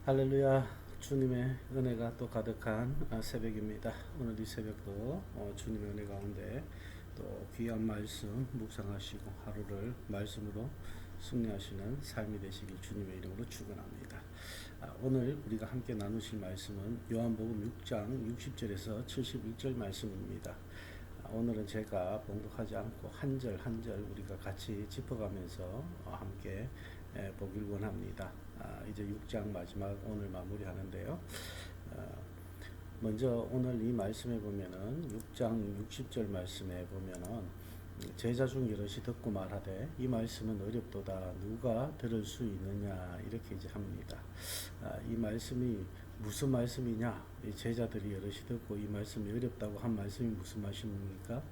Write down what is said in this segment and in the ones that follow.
할렐루야. 주님의 은혜가 또 가득한 새벽입니다. 오늘 이 새벽도 주님의 은혜 가운데 또 귀한 말씀 묵상하시고 하루를 말씀으로 승리하시는 삶이 되시길 주님의 이름으로 축원합니다. 오늘 우리가 함께 나누실 말씀은 요한복음 6장 60절에서 71절 말씀입니다. 오늘은 제가 봉독하지 않고 한 절 한 절 우리가 같이 짚어가면서 함께 보길 원합니다. 이제 6장 마지막 오늘 마무리하는데요. 먼저 오늘 이 말씀에 보면은 6장 60절 말씀에 보면은 제자 중 여럿이 듣고 말하되 이 말씀은 어렵도다 누가 들을 수 있느냐 이렇게 이제 합니다. 이 말씀이 무슨 말씀이냐? 이 제자들이 여럿이 듣고 이 말씀이 어렵다고 한 말씀이 무슨 말씀입니까?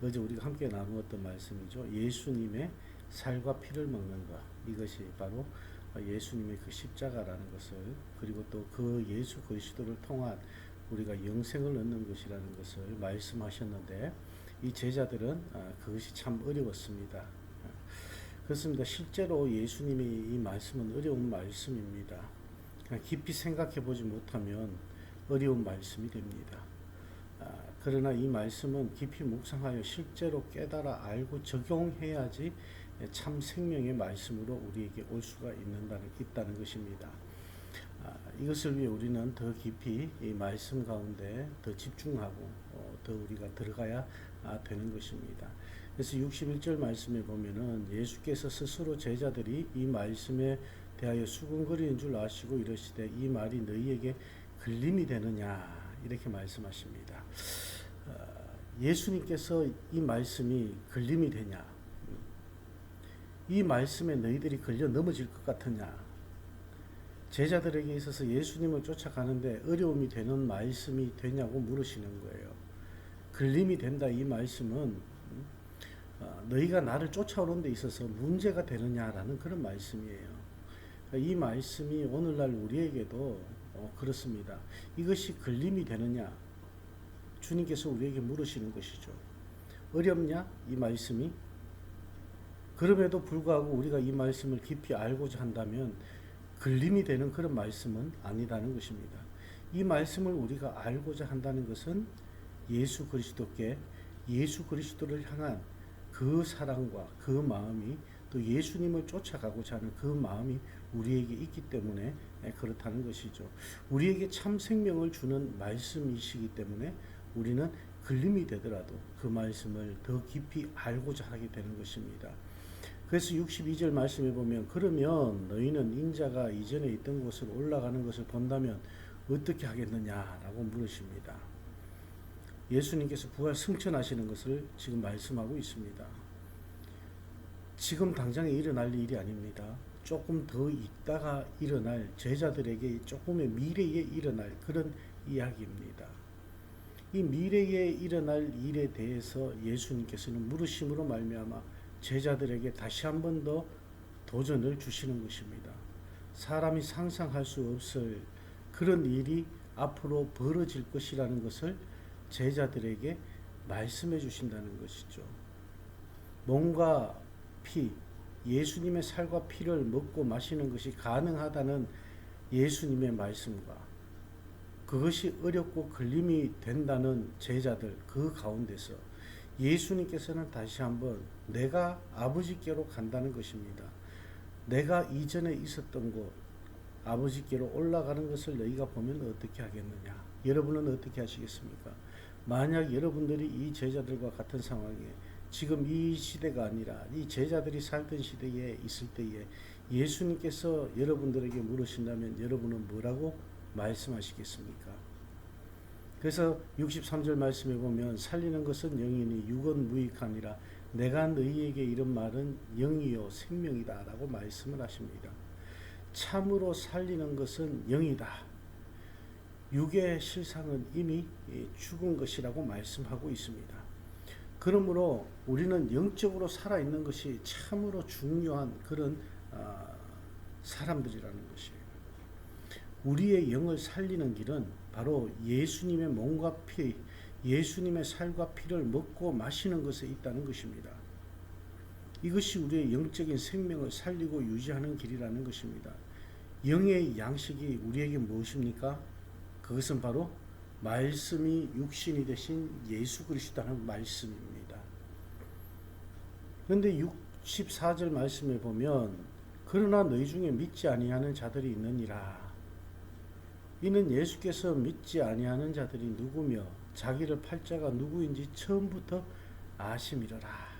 어제 우리가 함께 나누었던 말씀이죠. 예수님의 살과 피를 먹는 것, 이것이 바로 예수님의 그 십자가라는 것을, 그리고 또 그 예수 그리스도를 통한 우리가 영생을 얻는 것이라는 것을 말씀하셨는데, 이 제자들은 그것이 참 어려웠습니다. 그렇습니다. 실제로 예수님이 이 말씀은 어려운 말씀입니다. 깊이 생각해 보지 못하면 어려운 말씀이 됩니다. 그러나 이 말씀은 깊이 묵상하여 실제로 깨달아 알고 적용해야지 참 생명의 말씀으로 우리에게 올 수가 있다는 것입니다. 이것을 위해 우리는 더 깊이 이 말씀 가운데 더 집중하고 더 우리가 들어가야 되는 것입니다. 그래서 61절 말씀에 보면은 예수께서 스스로 제자들이 이 말씀에 대하여 수군거리는 줄 아시고 이러시되 이 말이 너희에게 걸림이 되느냐 이렇게 말씀하십니다. 예수님께서 이 말씀이 걸림이 되냐, 이 말씀에 너희들이 걸려 넘어질 것 같으냐, 제자들에게 있어서 예수님을 쫓아가는데 어려움이 되는 말씀이 되냐고 물으시는 거예요. 걸림이 된다 이 말씀은 너희가 나를 쫓아오는 데 있어서 문제가 되느냐라는 그런 말씀이에요. 이 말씀이 오늘날 우리에게도 그렇습니다. 이것이 걸림이 되느냐, 주님께서 우리에게 물으시는 것이죠. 어렵냐 이 말씀이? 그럼에도 불구하고 우리가 이 말씀을 깊이 알고자 한다면 걸림이 되는 그런 말씀은 아니라는 것입니다. 이 말씀을 우리가 알고자 한다는 것은 예수 그리스도께, 예수 그리스도를 향한 그 사랑과 그 마음이, 또 예수님을 쫓아가고자 하는 그 마음이 우리에게 있기 때문에 그렇다는 것이죠. 우리에게 참 생명을 주는 말씀이시기 때문에 우리는 걸림이 되더라도 그 말씀을 더 깊이 알고자 하게 되는 것입니다. 그래서 62절 말씀에 보면 그러면 너희는 인자가 이전에 있던 곳으로 올라가는 것을 본다면 어떻게 하겠느냐라고 물으십니다. 예수님께서 부활 승천하시는 것을 지금 말씀하고 있습니다. 지금 당장에 일어날 일이 아닙니다. 조금 더 있다가 일어날, 제자들에게 조금의 미래에 일어날 그런 이야기입니다. 이 미래에 일어날 일에 대해서 예수님께서는 물으심으로 말미암아 제자들에게 다시 한 번 더 도전을 주시는 것입니다. 사람이 상상할 수 없을 그런 일이 앞으로 벌어질 것이라는 것을 제자들에게 말씀해 주신다는 것이죠. 몸과 피, 예수님의 살과 피를 먹고 마시는 것이 가능하다는 예수님의 말씀과 그것이 어렵고 걸림이 된다는 제자들 그 가운데서 예수님께서는 다시 한번 내가 아버지께로 간다는 것입니다. 내가 이전에 있었던 곳 아버지께로 올라가는 것을 너희가 보면 어떻게 하겠느냐. 여러분은 어떻게 하시겠습니까? 만약 여러분들이 이 제자들과 같은 상황에 지금 이 시대가 아니라 이 제자들이 살던 시대에 있을 때에 예수님께서 여러분들에게 물으신다면 여러분은 뭐라고 말씀하시겠습니까? 그래서 63절 말씀에 보면 살리는 것은 영이니 육은 무익하니라 내가 너희에게 이런 말은 영이요 생명이다 라고 말씀을 하십니다. 참으로 살리는 것은 영이다. 육의 실상은 이미 죽은 것이라고 말씀하고 있습니다. 그러므로 우리는 영적으로 살아있는 것이 참으로 중요한 그런 사람들이라는 것이에요. 우리의 영을 살리는 길은 바로 예수님의 몸과 피, 예수님의 살과 피를 먹고 마시는 것에 있다는 것입니다. 이것이 우리의 영적인 생명을 살리고 유지하는 길이라는 것입니다. 영의 양식이 우리에게 무엇입니까? 그것은 바로 말씀이 육신이 되신 예수 그리스도라는 말씀입니다. 그런데 64절 말씀에 보면 그러나 너희 중에 믿지 아니하는 자들이 있느니라. 이는 예수께서 믿지 아니하는 자들이 누구며 자기를 팔 자가 누구인지 처음부터 아심이로라.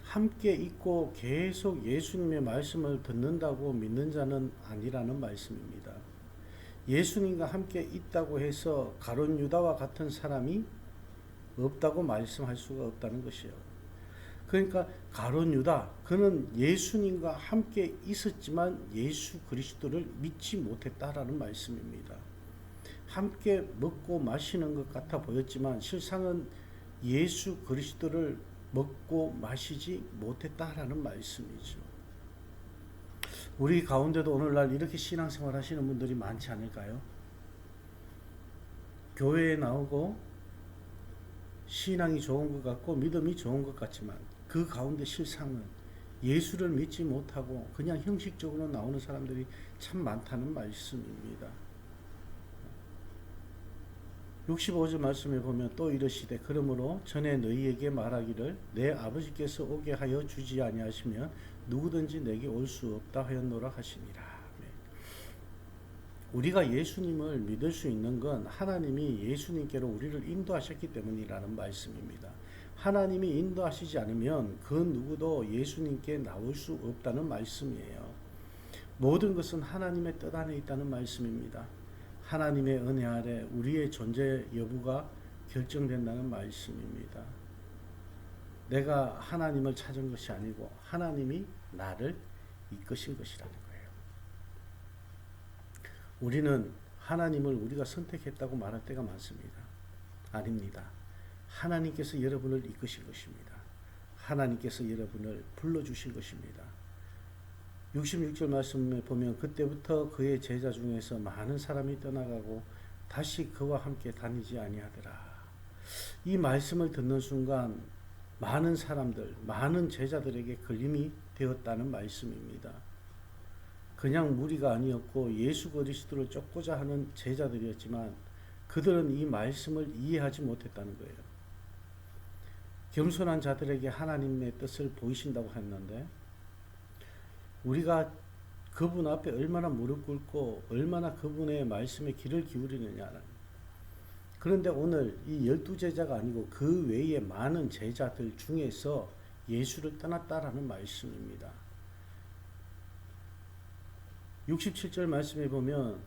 함께 있고 계속 예수님의 말씀을 듣는다고 믿는 자는 아니라는 말씀입니다. 예수님과 함께 있다고 해서 가룟 유다와 같은 사람이 없다고 말씀할 수가 없다는 것이에요. 그러니까 가룟 유다, 그는 예수님과 함께 있었지만 예수 그리스도를 믿지 못했다라는 말씀입니다. 함께 먹고 마시는 것 같아 보였지만 실상은 예수 그리스도를 먹고 마시지 못했다라는 말씀이죠. 우리 가운데도 오늘날 이렇게 신앙생활 하시는 분들이 많지 않을까요? 교회에 나오고 신앙이 좋은 것 같고 믿음이 좋은 것 같지만 그 가운데 실상은 예수를 믿지 못하고 그냥 형식적으로 나오는 사람들이 참 많다는 말씀입니다. 65절 말씀에 보면 또 이르시되 그러므로 전에 너희에게 말하기를 내 아버지께서 오게 하여 주지 아니하시면 누구든지 내게 올 수 없다 하였노라 하시니라. 우리가 예수님을 믿을 수 있는 건 하나님이 예수님께로 우리를 인도하셨기 때문이라는 말씀입니다. 하나님이 인도하시지 않으면 그 누구도 예수님께 나올 수 없다는 말씀이에요. 모든 것은 하나님의 뜻 안에 있다는 말씀입니다. 하나님의 은혜 아래 우리의 존재 여부가 결정된다는 말씀입니다. 내가 하나님을 찾은 것이 아니고 하나님이 나를 이끄신 것이라는 거예요. 우리는 하나님을 우리가 선택했다고 말할 때가 많습니다. 아닙니다. 하나님께서 여러분을 이끄신 것입니다. 하나님께서 여러분을 불러주신 것입니다. 66절 말씀에 보면 그때부터 그의 제자 중에서 많은 사람이 떠나가고 다시 그와 함께 다니지 아니하더라. 이 말씀을 듣는 순간 많은 사람들, 많은 제자들에게 걸림이 되었다는 말씀입니다. 그냥 무리가 아니었고 예수 그리스도를 쫓고자 하는 제자들이었지만 그들은 이 말씀을 이해하지 못했다는 거예요. 겸손한 자들에게 하나님의 뜻을 보이신다고 했는데 우리가 그분 앞에 얼마나 무릎 꿇고 얼마나 그분의 말씀에 귀를 기울이느냐는. 그런데 오늘 이 12제자가 아니고 그 외에 많은 제자들 중에서 예수를 떠났다라는 말씀입니다. 67절 말씀에 보면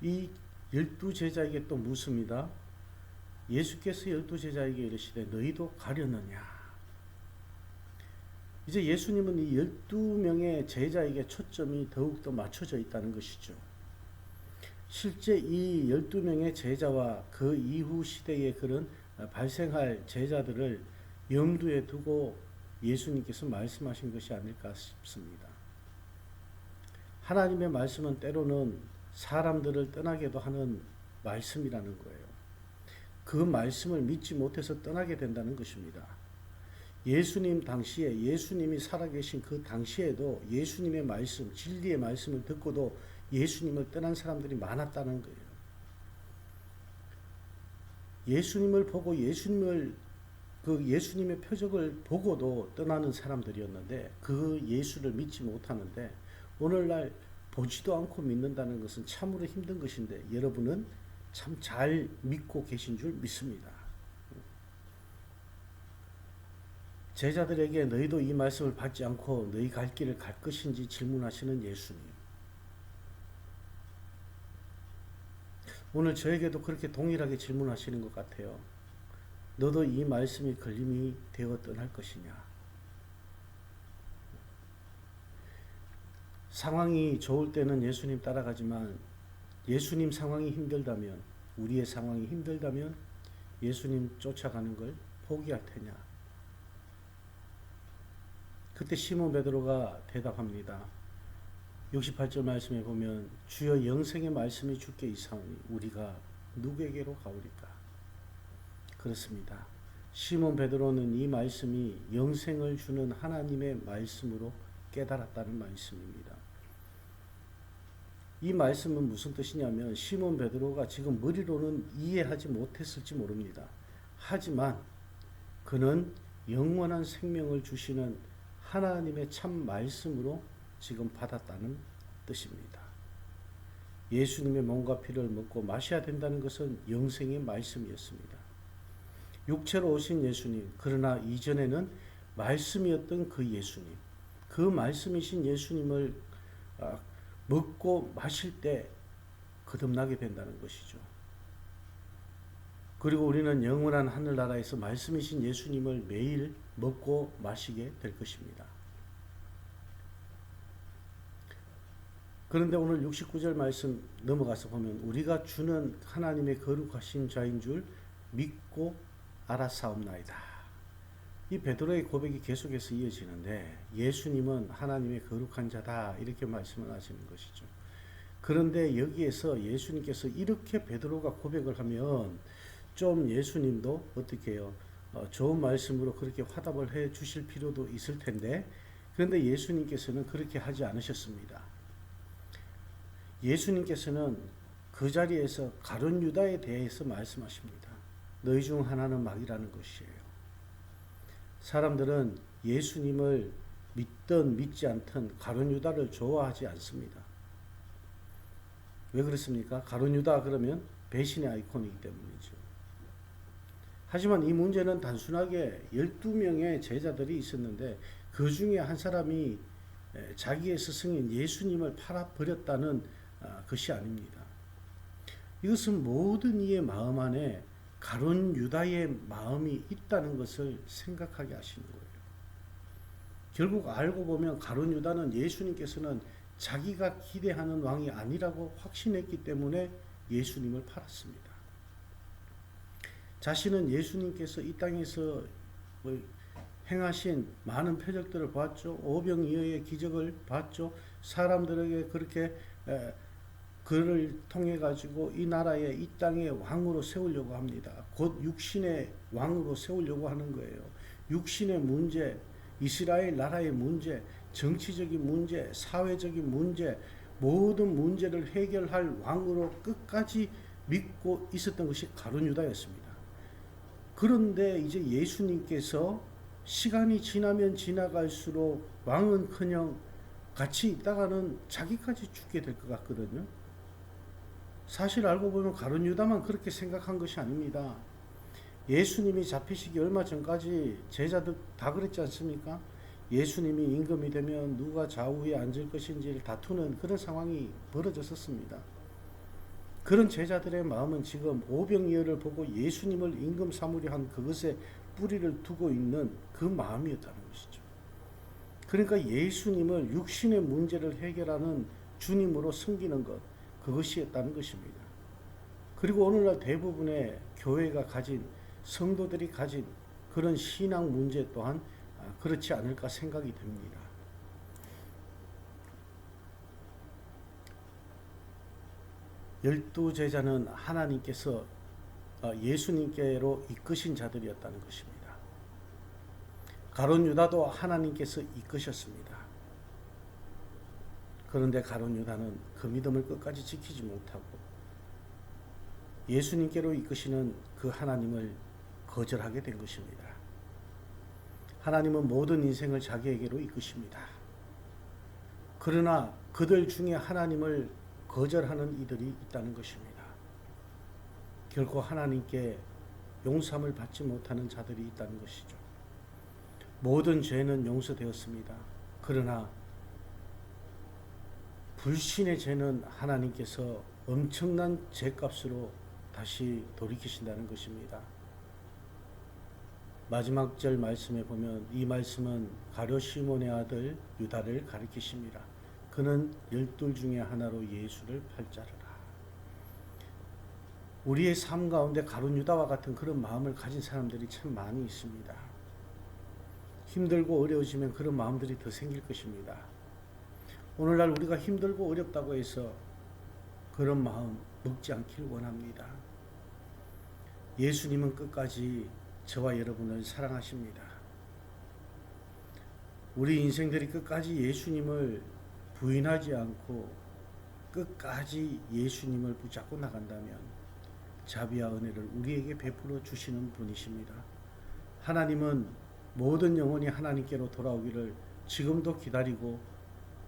이 12제자에게 또 묻습니다. 예수께서 12제자에게 이르시되 너희도 가려느냐. 이제 예수님은 이 12명의 제자에게 초점이 더욱더 맞춰져 있다는 것이죠. 실제 이 12명의 제자와 그 이후 시대에 그런 발생할 제자들을 염두에 두고 예수님께서 말씀하신 것이 아닐까 싶습니다. 하나님의 말씀은 때로는 사람들을 떠나게도 하는 말씀이라는 거예요. 그 말씀을 믿지 못해서 떠나게 된다는 것입니다. 예수님 당시에 예수님이 살아계신 그 당시에도 예수님의 말씀, 진리의 말씀을 듣고도 예수님을 떠난 사람들이 많았다는 거예요. 예수님을 보고 예수님의 표적을 보고도 떠나는 사람들이었는데 그 예수를 믿지 못하는데 오늘날 보지도 않고 믿는다는 것은 참으로 힘든 것인데 여러분은 참 잘 믿고 계신 줄 믿습니다. 제자들에게 너희도 이 말씀을 받지 않고 너희 갈 길을 갈 것인지 질문하시는 예수님. 오늘 저에게도 그렇게 동일하게 질문하시는 것 같아요. 너도 이 말씀이 걸림이 되어 떠날 것이냐. 상황이 좋을 때는 예수님 따라가지만 예수님 상황이 힘들다면, 우리의 상황이 힘들다면 예수님 쫓아가는 걸 포기할 테냐. 그때 시몬 베드로가 대답합니다. 68절 말씀에 보면 주여 영생의 말씀이 주께 있사오니 우리가 누구에게로 가오리까. 그렇습니다. 시몬 베드로는 이 말씀이 영생을 주는 하나님의 말씀으로 깨달았다는 말씀입니다. 이 말씀은 무슨 뜻이냐면 시몬 베드로가 지금 머리로는 이해하지 못했을지 모릅니다. 하지만 그는 영원한 생명을 주시는 하나님의 참 말씀으로 지금 받았다는 뜻입니다. 예수님의 몸과 피를 먹고 마셔야 된다는 것은 영생의 말씀이었습니다. 육체로 오신 예수님, 그러나 이전에는 말씀이었던 그 예수님, 그 말씀이신 예수님을 먹고 마실 때 거듭나게 된다는 것이죠. 그리고 우리는 영원한 하늘나라에서 말씀이신 예수님을 매일 먹고 마시게 될 것입니다. 그런데 오늘 69절 말씀 넘어가서 보면 우리가 주는 하나님의 거룩하신 자인 줄 믿고 알았사옵나이다. 이 베드로의 고백이 계속해서 이어지는데 예수님은 하나님의 거룩한 자다 이렇게 말씀을 하시는 것이죠. 그런데 여기에서 예수님께서 이렇게 베드로가 고백을 하면 좀 예수님도 어떻게 해요? 좋은 말씀으로 그렇게 화답을 해 주실 필요도 있을 텐데 그런데 예수님께서는 그렇게 하지 않으셨습니다. 예수님께서는 그 자리에서 가룟 유다에 대해서 말씀하십니다. 너희 중 하나는 마귀라는 것이에요. 사람들은 예수님을 믿든 믿지 않든 가룟 유다를 좋아하지 않습니다. 왜 그렇습니까? 가룟 유다 그러면 배신의 아이콘이기 때문이죠. 하지만 이 문제는 단순하게 12명의 제자들이 있었는데 그 중에 한 사람이 자기의 스승인 예수님을 팔아버렸다는 것이 아닙니다. 이것은 모든 이의 마음 안에 가룟 유다의 마음이 있다는 것을 생각하게 하시는 거예요. 결국 알고 보면 가룟 유다는 예수님께서는 자기가 기대하는 왕이 아니라고 확신했기 때문에 예수님을 팔았습니다. 자신은 예수님께서 이 땅에서 행하신 많은 표적들을 봤죠. 오병이어의 기적을 봤죠. 사람들에게 그렇게 그를 통해 가지고 이 나라의 이 땅의 왕으로 세우려고 합니다. 곧 육신의 왕으로 세우려고 하는 거예요. 육신의 문제, 이스라엘 나라의 문제, 정치적인 문제, 사회적인 문제, 모든 문제를 해결할 왕으로 끝까지 믿고 있었던 것이 가룟 유다였습니다. 그런데 이제 예수님께서 시간이 지나면 지나갈수록 왕은커녕 같이 있다가는 자기까지 죽게 될 것 같거든요. 사실 알고 보면 가룟 유다만 그렇게 생각한 것이 아닙니다. 예수님이 잡히시기 얼마 전까지 제자들 다 그랬지 않습니까? 예수님이 임금이 되면 누가 좌우에 앉을 것인지를 다투는 그런 상황이 벌어졌었습니다. 그런 제자들의 마음은 지금 오병이어를 보고 예수님을 임금 삼으려 한 그것에 뿌리를 두고 있는 그 마음이었다는 것이죠. 그러니까 예수님을 육신의 문제를 해결하는 주님으로 섬기는 것, 그것이었다는 것입니다. 그리고 오늘날 대부분의 교회가 가진, 성도들이 가진 그런 신앙 문제 또한 그렇지 않을까 생각이 듭니다. 열두 제자는 하나님께서 예수님께로 이끄신 자들이었다는 것입니다. 가룟 유다도 하나님께서 이끄셨습니다. 그런데 가룟 유다는 그 믿음을 끝까지 지키지 못하고 예수님께로 이끄시는 그 하나님을 거절하게 된 것입니다. 하나님은 모든 인생을 자기에게로 이끄십니다. 그러나 그들 중에 하나님을 거절하는 이들이 있다는 것입니다. 결코 하나님께 용서함을 받지 못하는 자들이 있다는 것이죠. 모든 죄는 용서되었습니다. 그러나 불신의 죄는 하나님께서 엄청난 죄값으로 다시 돌이키신다는 것입니다. 마지막 절 말씀에 보면 이 말씀은 가룟 시몬의 아들 유다를 가리키십니다. 그는 12 중에 하나로 예수를 팔자르라. 우리의 삶 가운데 가룟 유다와 같은 그런 마음을 가진 사람들이 참 많이 있습니다. 힘들고 어려워지면 그런 마음들이 더 생길 것입니다. 오늘날 우리가 힘들고 어렵다고 해서 그런 마음 먹지 않기를 원합니다. 예수님은 끝까지 저와 여러분을 사랑하십니다. 우리 인생들이 끝까지 예수님을 부인하지 않고 끝까지 예수님을 붙잡고 나간다면 자비와 은혜를 우리에게 베풀어 주시는 분이십니다. 하나님은 모든 영혼이 하나님께로 돌아오기를 지금도 기다리고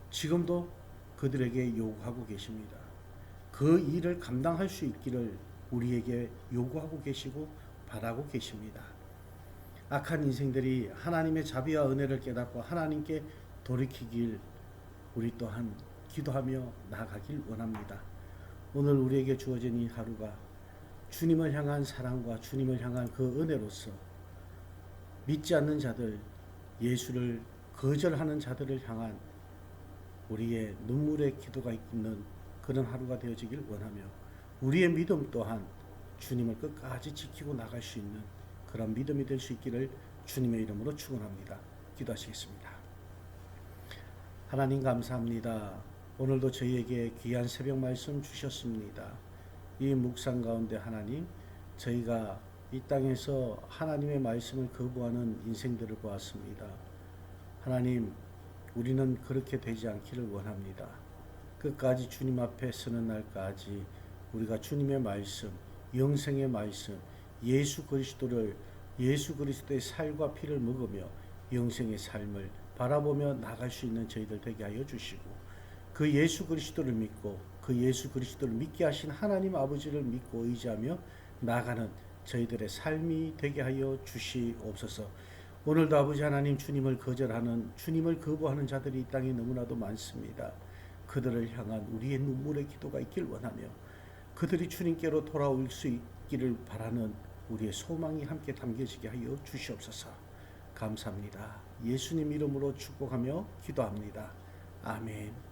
지금도 그들에게 요구하고 계십니다. 그 일을 감당할 수 있기를 우리에게 요구하고 계시고 바라고 계십니다. 악한 인생들이 하나님의 자비와 은혜를 깨닫고 하나님께 돌이키길 우리 또한 기도하며 나아가길 원합니다. 오늘 우리에게 주어진 이 하루가 주님을 향한 사랑과 주님을 향한 그 은혜로서 믿지 않는 자들, 예수를 거절하는 자들을 향한 우리의 눈물의 기도가 있는 그런 하루가 되어지길 원하며 우리의 믿음 또한 주님을 끝까지 지키고 나갈 수 있는 그런 믿음이 될 수 있기를 주님의 이름으로 축원합니다. 기도하시겠습니다. 하나님 감사합니다. 오늘도 저희에게 귀한 새벽 말씀 주셨습니다. 이 묵상 가운데 하나님, 저희가 이 땅에서 하나님의 말씀을 거부하는 인생들을 보았습니다. 하나님, 우리는 그렇게 되지 않기를 원합니다. 끝까지 주님 앞에 서는 날까지 우리가 주님의 말씀, 영생의 말씀, 예수 그리스도의 살과 피를 먹으며 영생의 삶을 바라보며 나갈 수 있는 저희들 되게 하여 주시고, 그 예수 그리스도를 믿고 그 예수 그리스도를 믿게 하신 하나님 아버지를 믿고 의지하며 나가는 저희들의 삶이 되게 하여 주시옵소서. 오늘도 아버지 하나님, 주님을 거절하는, 주님을 거부하는 자들이 이 땅에 너무나도 많습니다. 그들을 향한 우리의 눈물의 기도가 있길 원하며 그들이 주님께로 돌아올 수 있기를 바라는 우리의 소망이 함께 담겨지게 하여 주시옵소서. 감사합니다. 예수님 이름으로 축복하며 기도합니다. 아멘.